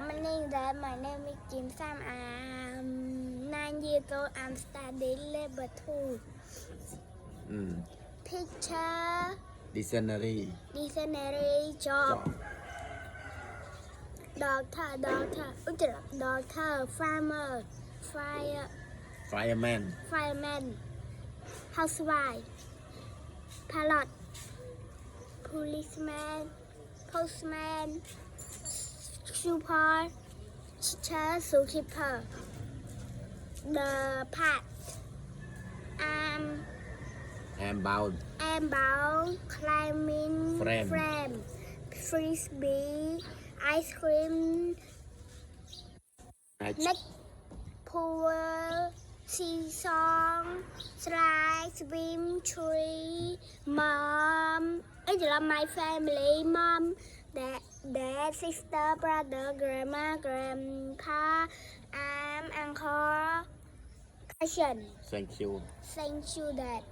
morning, Dad. My name is Kim Sam. I'm 9 years old. I'm studying level 2. Picture, Dictionary. job. Doctor, farmer, Fireman. fireman, housewife, pilot, policeman, postman, super, teacher, zookeeper. The part, Handbound. climbing, frame, frisbee, ice cream, neck, pool, seesaw, slide, swim, tree, mom. My family, mom, dad, sister, brother, grandma, grandpa, aunt, uncle, cousin. Thank you. Thank you, Dad.